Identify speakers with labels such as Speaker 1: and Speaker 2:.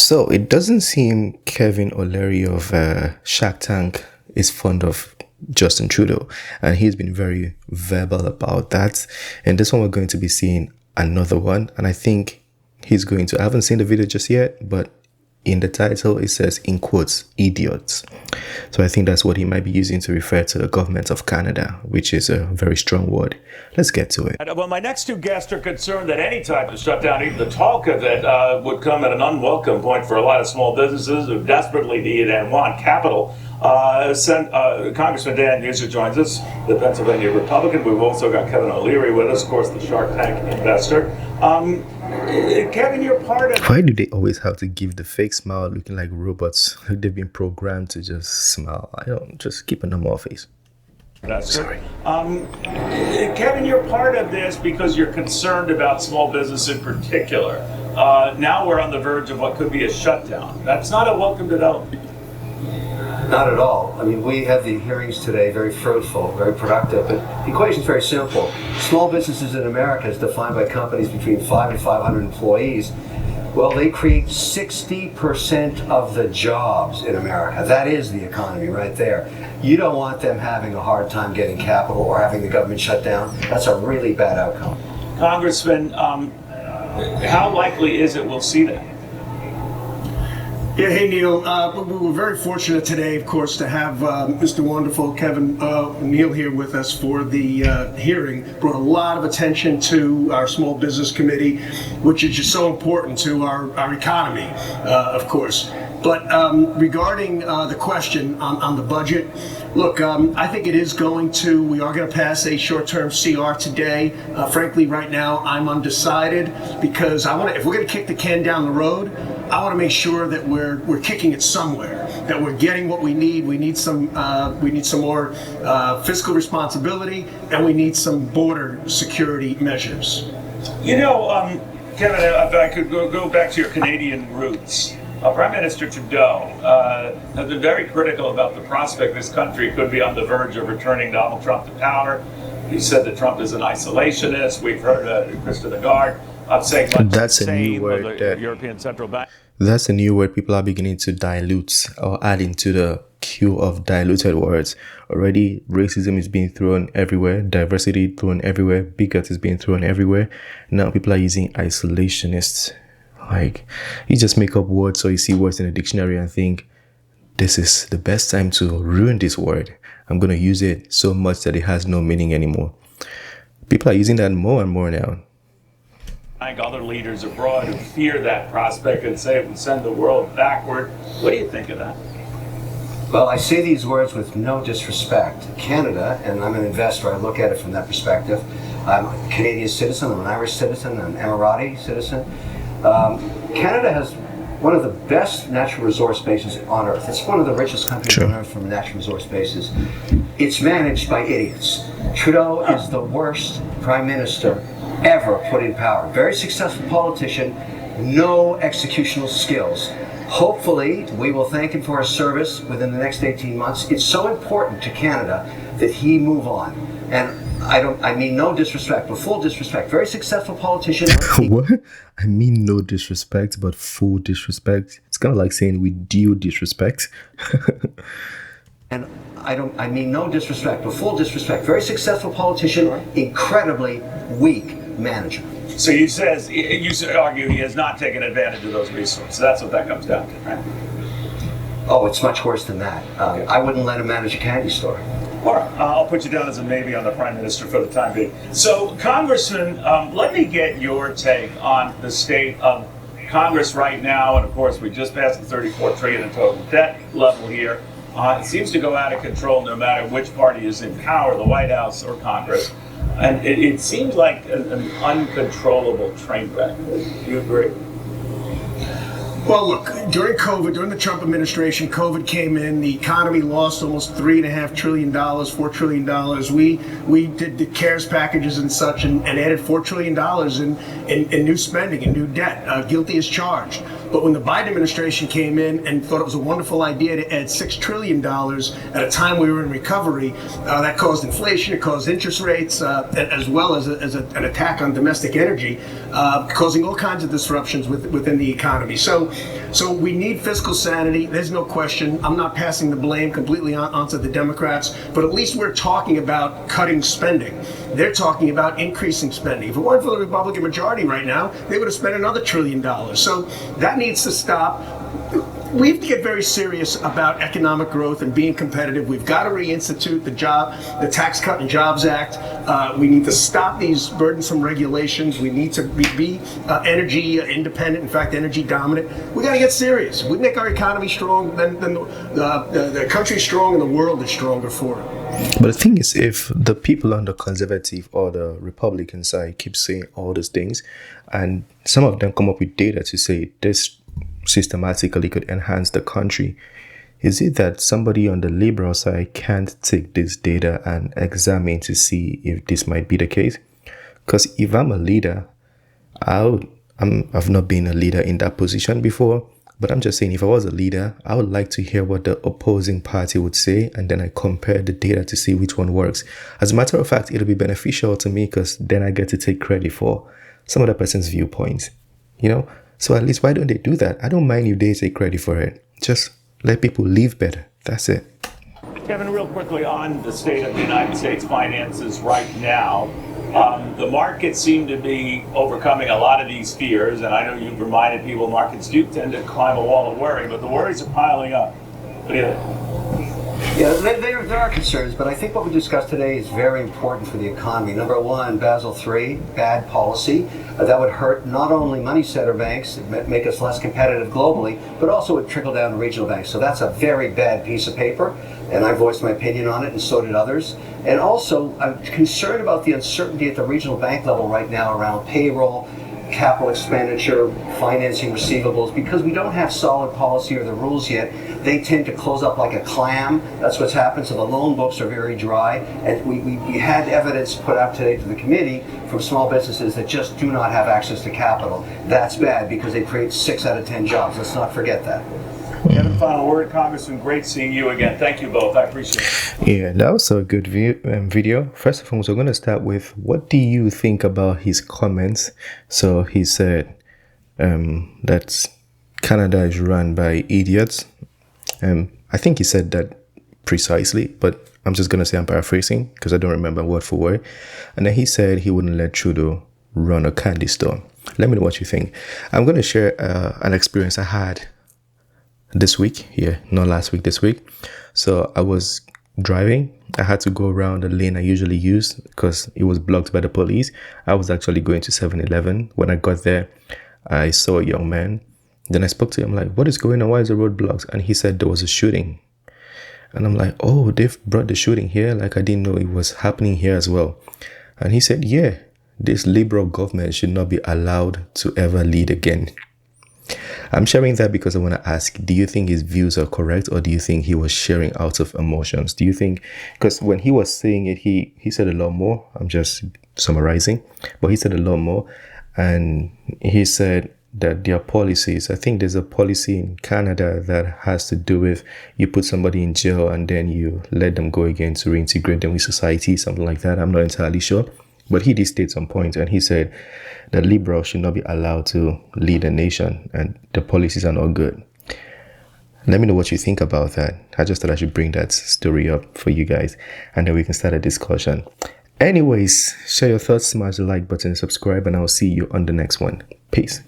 Speaker 1: So it doesn't seem Kevin O'Leary of Shark Tank is fond of Justin Trudeau, and he's been very verbal about that. And this one we're going to be seeing another one, and I think he's going to, I haven't seen the video just yet, but in the title it says, in quotes, idiots. So I think that's what he might be using to refer to the government of Canada, which is a very strong word. Let's get to it.
Speaker 2: Well, my next two guests are concerned that any type of shutdown, even the talk of it, would come at an unwelcome point for a lot of small businesses who desperately need and want capital. Congressman Dan Newser joins us, the Pennsylvania Republican. We've also got Kevin O'Leary with us, of course, the Shark Tank investor. Kevin, you're part of...
Speaker 1: Why do they always have to give the fake smile looking like robots? They've been programmed to just smile. I don't, just keep a normal face.
Speaker 2: That's sorry. Kevin, you're part of this because you're concerned about small business in particular. Now we're on the verge of what could be a shutdown. That's not a welcome development.
Speaker 3: Not at all. I mean, we had the hearings today, very fruitful, very productive, but the equation's very simple. Small businesses in America is defined by companies between 5 and 500 employees. Well, they create 60% of the jobs in America. That is the economy right there. You don't want them having a hard time getting capital or having the government shut down. That's a really bad outcome.
Speaker 2: Congressman, how likely is it we'll see that?
Speaker 4: Yeah, hey Neil, we were very fortunate today, of course, to have Mr. Wonderful Kevin O'Neill here with us for the hearing. Brought a lot of attention to our Small Business Committee, which is just so important to our economy, of course. But regarding the question on the budget, look, I think it is we are going to pass a short-term CR today. Frankly, right now, I'm undecided because if we're going to kick the can down the road, I want to make sure that we're kicking it somewhere, that we're getting what we need. We need some more fiscal responsibility, and we need some border security measures.
Speaker 2: You know, Kevin, if I could go back to your Canadian roots. Prime Minister Trudeau has been very critical about the prospect this country could be on the verge of returning Donald Trump to power. He said that Trump is an isolationist. We've heard Christopher Lagarde saying much
Speaker 1: That's
Speaker 2: the same
Speaker 1: a new word
Speaker 2: of the European Central Bank.
Speaker 1: That's a new word people are beginning to dilute or add into the queue of diluted words. Already, racism is being thrown everywhere, diversity thrown everywhere, bigot is being thrown everywhere. Now people are using isolationists. Like, you just make up words or you see words in a dictionary and think, this is the best time to ruin this word. I'm going to use it so much that it has no meaning anymore. People are using that more and more now.
Speaker 2: Like other leaders abroad who fear that prospect and say it would send the world backward. What do you think of that?
Speaker 3: Well, I say these words with no disrespect. Canada, and I'm an investor, I look at it from that perspective. I'm a Canadian citizen, I'm an Irish citizen, I'm an Emirati citizen. Canada has one of the best natural resource bases on Earth. It's one of the richest countries on Earth from natural resource bases. It's managed by idiots. Trudeau is the worst prime minister ever put in power. Very successful politician, no executional skills. Hopefully, we will thank him for his service within the next 18 months. It's so important to Canada that he move on. And I mean no disrespect, but full disrespect. Very successful politician.
Speaker 1: What? I mean no disrespect, but full disrespect. It's kind of like saying with due disrespect.
Speaker 3: And I mean no disrespect, but full disrespect. Very successful politician, incredibly weak manager.
Speaker 2: So you argue he has not taken advantage of those resources. That's what that comes down to, right?
Speaker 3: Oh, it's much worse than that. I wouldn't let him manage a candy store.
Speaker 2: All right, I'll put you down as a maybe on the Prime Minister for the time being. So, Congressman, let me get your take on the state of Congress right now. And of course, we just passed the $34 trillion in total debt level here. It seems to go out of control no matter which party is in power, the White House or Congress. And it seems like an uncontrollable train wreck. Do you agree?
Speaker 4: Well, look, during COVID, during the Trump administration, COVID came in, the economy lost almost $3.5 trillion, $4 trillion. We did the CARES packages and such and added $4 trillion in new spending and new debt, guilty as charged. But when the Biden administration came in and thought it was a wonderful idea to add $6 trillion at a time we were in recovery, that caused inflation, it caused interest rates, as well as an attack on domestic energy, causing all kinds of disruptions within the economy. So So we need fiscal sanity. There's no question. I'm not passing the blame completely onto the Democrats, but at least we're talking about cutting spending. They're talking about increasing spending. If it weren't for the Republican majority right now, they would have spent another $1 trillion. So that needs to stop. We have to get very serious about economic growth and being competitive. We've got to reinstitute the Tax Cut and Jobs Act. We need to stop these burdensome regulations. We need to be energy independent, in fact, energy dominant. We got to get serious. We make our economy strong, then the country's strong and the world is stronger for it.
Speaker 1: But the thing is, if the people on the conservative or the Republican side keep saying all these things, and some of them come up with data to say this systematically could enhance the country, is it that somebody on the liberal side can't take this data and examine to see if this might be the case? Because if I'm a leader, I've not been a leader in that position before, but I'm just saying, if I was a leader, I would like to hear what the opposing party would say, and then I compare the data to see which one works. As a matter of fact, it'll be beneficial to me because then I get to take credit for some other person's viewpoints, you know? So at least why don't they do that? I don't mind if they take credit for it. Just let people live better. That's it.
Speaker 2: Kevin, real quickly on the state of the United States finances right now, the markets seem to be overcoming a lot of these fears, and I know you've reminded people markets do tend to climb a wall of worry, but the worries are piling up. What do you think?
Speaker 3: Yeah, there are concerns, but I think what we discussed today is very important for the economy. Number one, Basel III, bad policy. That would hurt not only money center banks, make us less competitive globally, but also would trickle down to regional banks. So that's a very bad piece of paper, and I voiced my opinion on it, and so did others. And also, I'm concerned about the uncertainty at the regional bank level right now around payroll, capital expenditure, financing receivables, because we don't have solid policy or the rules yet. They tend to close up like a clam. That's what's happened. So the loan books are very dry. And we had evidence put out today to the committee from small businesses that just do not have access to capital. That's bad because they create 6 out of 10 jobs. Let's not forget that.
Speaker 2: Kevin, final word. Congressman, great seeing you again. Thank you both. I appreciate it.
Speaker 1: Yeah, that was a good video. First of all, we're going to start with, what do you think about his comments? So he said that Canada is run by idiots. I think he said that precisely, but I'm just going to say I'm paraphrasing because I don't remember word for word. And then he said he wouldn't let Trudeau run a candy store. Let me know what you think. I'm going to share an experience I had this week. Yeah, not last week, this week. So I was driving. I had to go around the lane I usually use because it was blocked by the police. I was actually going to 7-Eleven. When I got there, I saw a young man. Then I spoke to him, like, what is going on? Why is the road blocked? And he said there was a shooting. And I'm like, oh, they've brought the shooting here? Like, I didn't know it was happening here as well. And he said, yeah, this liberal government should not be allowed to ever lead again. I'm sharing that because I want to ask, do you think his views are correct, or do you think he was sharing out of emotions? Do you think, because when he was saying it, he said a lot more. I'm just summarizing, but he said a lot more. And he said that their policies, I think there's a policy in Canada that has to do with you put somebody in jail and then you let them go again to reintegrate them with society, something like that. I'm not entirely sure. But he did state some points, and he said that liberals should not be allowed to lead a nation and the policies are not good. Let me know what you think about that. I just thought I should bring that story up for you guys, and then we can start a discussion. Anyways, share your thoughts, smash the like button, subscribe, and I'll see you on the next one. Peace.